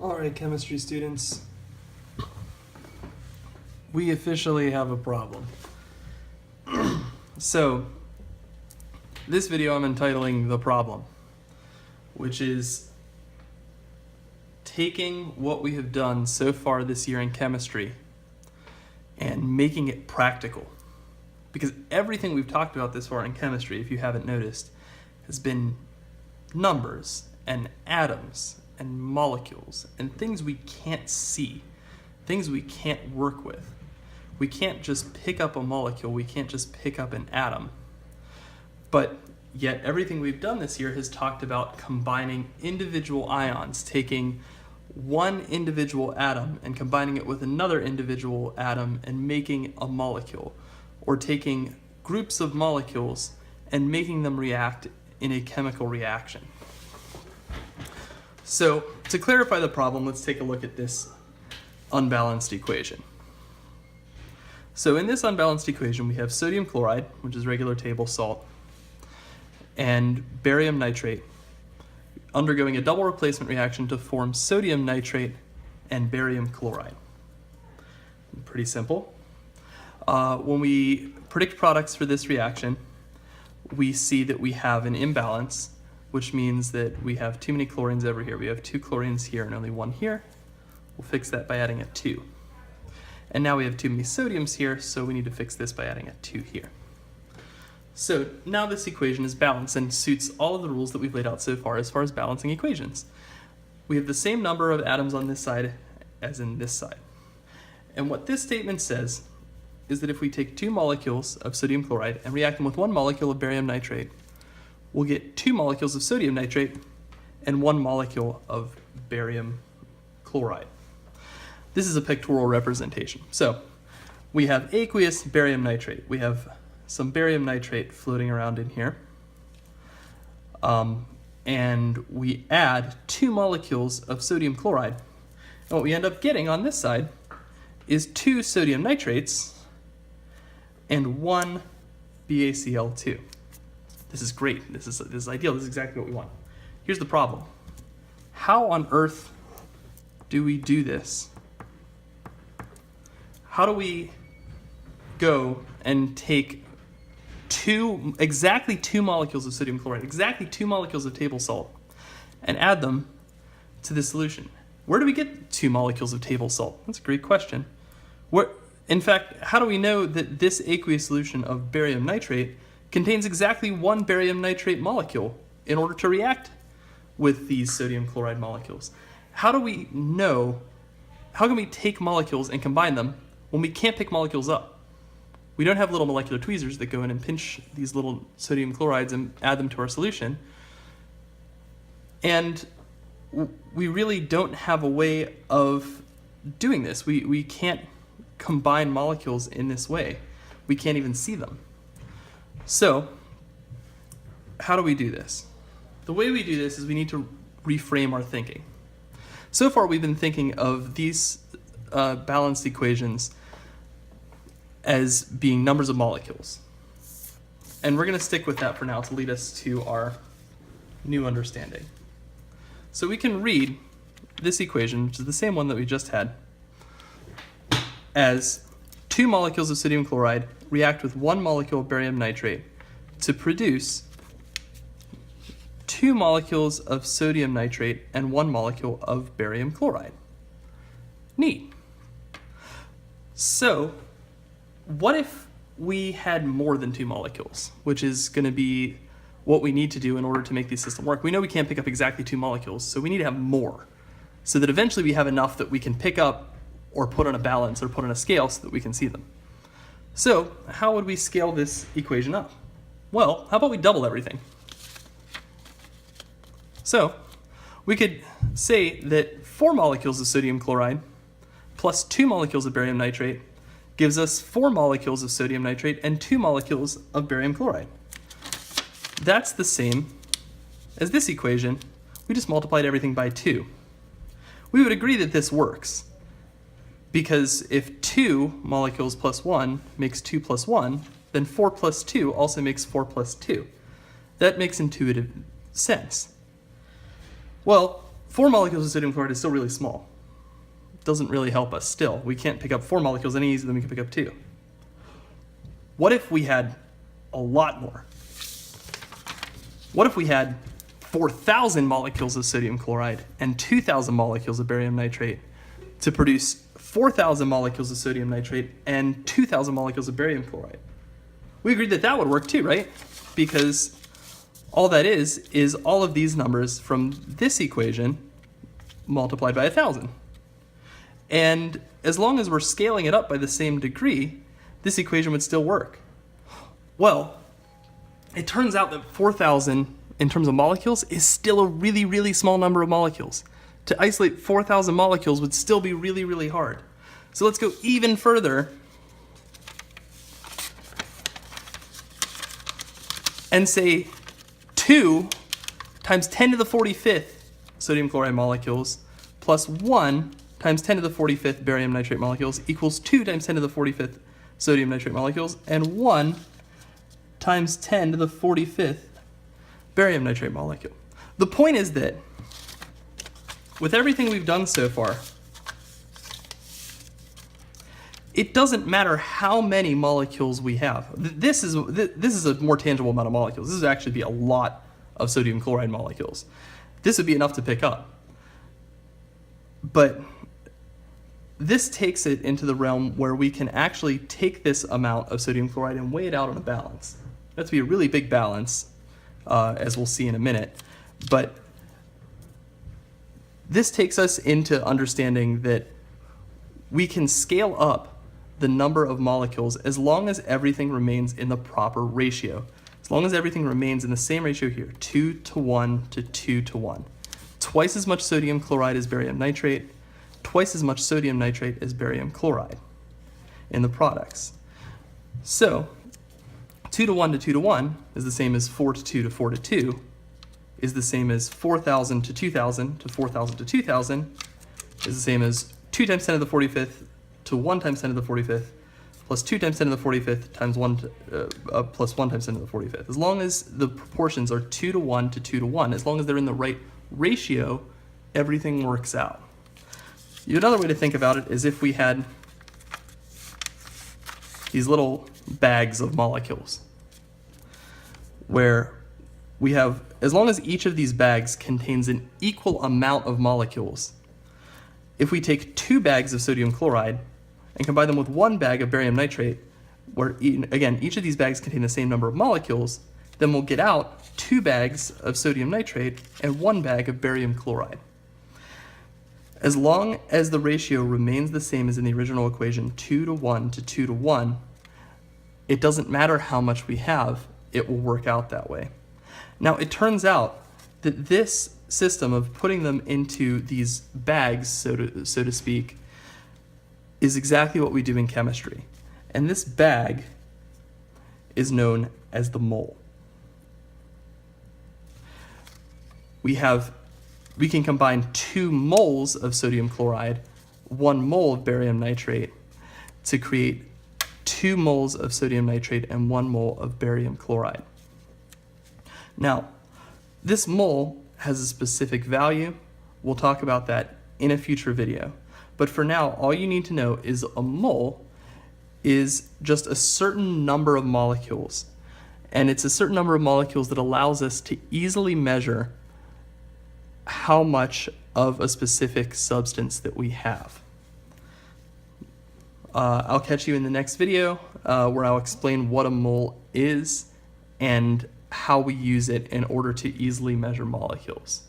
All right, chemistry students, we officially have a problem. So, this video I'm entitling The Problem, which is taking what we have done so far this year in chemistry and making it practical. Because everything we've talked about this far in chemistry, if you haven't noticed, has been numbers and atoms and molecules and things we can't see, things we can't work with. We can't just pick up a molecule, we can't just pick up an atom. But yet everything we've done this year has talked about combining individual ions, taking one individual atom and combining it with another individual atom and making a molecule, or taking groups of molecules and making them react in a chemical reaction. So, to clarify the problem, let's take a look at this unbalanced equation. So in this unbalanced equation, we have sodium chloride, which is regular table salt, and barium nitrate undergoing a double replacement reaction to form sodium nitrate and barium chloride. Pretty simple. When we predict products for this reaction, we see that we have an imbalance, which means that we have too many chlorines over here. We have 2 chlorines here and only 1 here. We'll fix that by adding a 2. And now we have too many sodiums here, so we need to fix this by adding a 2 here. So now this equation is balanced and suits all of the rules that we've laid out so far as balancing equations. We have the same number of atoms on this side as in this side. And what this statement says is that if we take 2 molecules of sodium chloride and react them with 1 molecule of barium nitrate, we'll get 2 molecules of sodium nitrate and 1 molecule of barium chloride. This is a pictorial representation. So we have aqueous barium nitrate. We have some barium nitrate floating around in here. And we add 2 molecules of sodium chloride. And what we end up getting on this side is 2 sodium nitrates and 1 BaCl2. This is great. This is ideal. This is exactly what we want. Here's the problem. How on earth do we do this? How do we go and take exactly 2 molecules of sodium chloride, exactly 2 molecules of table salt, and add them to this solution? Where do we get 2 molecules of table salt? That's a great question. In fact, how do we know that this aqueous solution of barium nitrate contains exactly 1 barium nitrate molecule in order to react with these sodium chloride molecules? How do we know, how can we take molecules and combine them when we can't pick molecules up? We don't have little molecular tweezers that go in and pinch these little sodium chlorides and add them to our solution. And we really don't have a way of doing this. We can't combine molecules in this way. We can't even see them. So, how do we do this? The way we do this is we need to reframe our thinking. So far we've been thinking of these balanced equations as being numbers of molecules. And we're going to stick with that for now to lead us to our new understanding. So we can read this equation, which is the same one that we just had, as 2 molecules of sodium chloride react with 1 molecule of barium nitrate to produce 2 molecules of sodium nitrate and 1 molecule of barium chloride. Neat. So, what if we had more than 2 molecules, which is going to be what we need to do in order to make the system work? We know we can't pick up exactly 2 molecules, so we need to have more, so that eventually we have enough that we can pick up or put on a balance or put on a scale so that we can see them. So, how would we scale this equation up? Well, how about we double everything? So, we could say that 4 molecules of sodium chloride plus 2 molecules of barium nitrate gives us 4 molecules of sodium nitrate and 2 molecules of barium chloride. That's the same as this equation. We just multiplied everything by 2. We would agree that this works, because if 2 molecules plus 1 makes 2 plus 1, then 4 plus 2 also makes 4 plus 2. That makes intuitive sense. Well, 4 molecules of sodium chloride is still really small. It doesn't really help us still. We can't pick up 4 molecules any easier than we can pick up 2. What if we had a lot more? What if we had 4,000 molecules of sodium chloride and 2,000 molecules of barium nitrate to produce 4,000 molecules of sodium nitrate and 2,000 molecules of barium chloride? We agreed that that would work too, right? Because all that is all of these numbers from this equation multiplied by 1,000. And as long as we're scaling it up by the same degree, this equation would still work. Well, it turns out that 4,000 in terms of molecules is still a really, really small number of molecules. To isolate 4,000 molecules would still be really, really hard. So let's go even further and say 2 times 10 to the 45th sodium chloride molecules plus 1 times 10 to the 45th barium nitrate molecules equals 2 times 10 to the 45th sodium nitrate molecules, and 1 times 10 to the 45th barium nitrate molecule. The point is that with everything we've done so far, it doesn't matter how many molecules we have. This is a more tangible amount of molecules. This would actually be a lot of sodium chloride molecules. This would be enough to pick up. But this takes it into the realm where we can actually take this amount of sodium chloride and weigh it out on a balance. That's be a really big balance, as we'll see in a minute. But this takes us into understanding that we can scale up the number of molecules as long as everything remains in the proper ratio. As long as everything remains in the same ratio here, 2 to 1 to 2 to 1. Twice as much sodium chloride as barium nitrate, twice as much sodium nitrate as barium chloride in the products. So 2 to 1 to 2 to 1 is the same as 4 to 2 to 4 to 2, is the same as 4,000 to 2,000 to 4,000 to 2,000, is the same as 2 times 10 to the 45th to 1 times 10 to the 45th, plus 2 times 10 to the 45th times 1 plus 1 times 10 to the 45th. As long as the proportions are 2 to 1 to 2 to 1, as long as they're in the right ratio, everything works out. Another way to think about it is if we had these little bags of molecules where we have, as long as each of these bags contains an equal amount of molecules, if we take 2 bags of sodium chloride and combine them with 1 bag of barium nitrate, where again, each of these bags contain the same number of molecules, then we'll get out 2 bags of sodium nitrate and 1 bag of barium chloride. As long as the ratio remains the same as in the original equation, 2 to 1 to 2 to 1, it doesn't matter how much we have, it will work out that way. Now, it turns out that this system of putting them into these bags, so to speak, is exactly what we do in chemistry. And this bag is known as the mole. We can combine 2 moles of sodium chloride, 1 mole of barium nitrate, to create 2 moles of sodium nitrate and 1 mole of barium chloride. Now, this mole has a specific value. We'll talk about that in a future video. But for now, all you need to know is a mole is just a certain number of molecules. And it's a certain number of molecules that allows us to easily measure how much of a specific substance that we have. I'll catch you in the next video where I'll explain what a mole is and how we use it in order to easily measure molecules.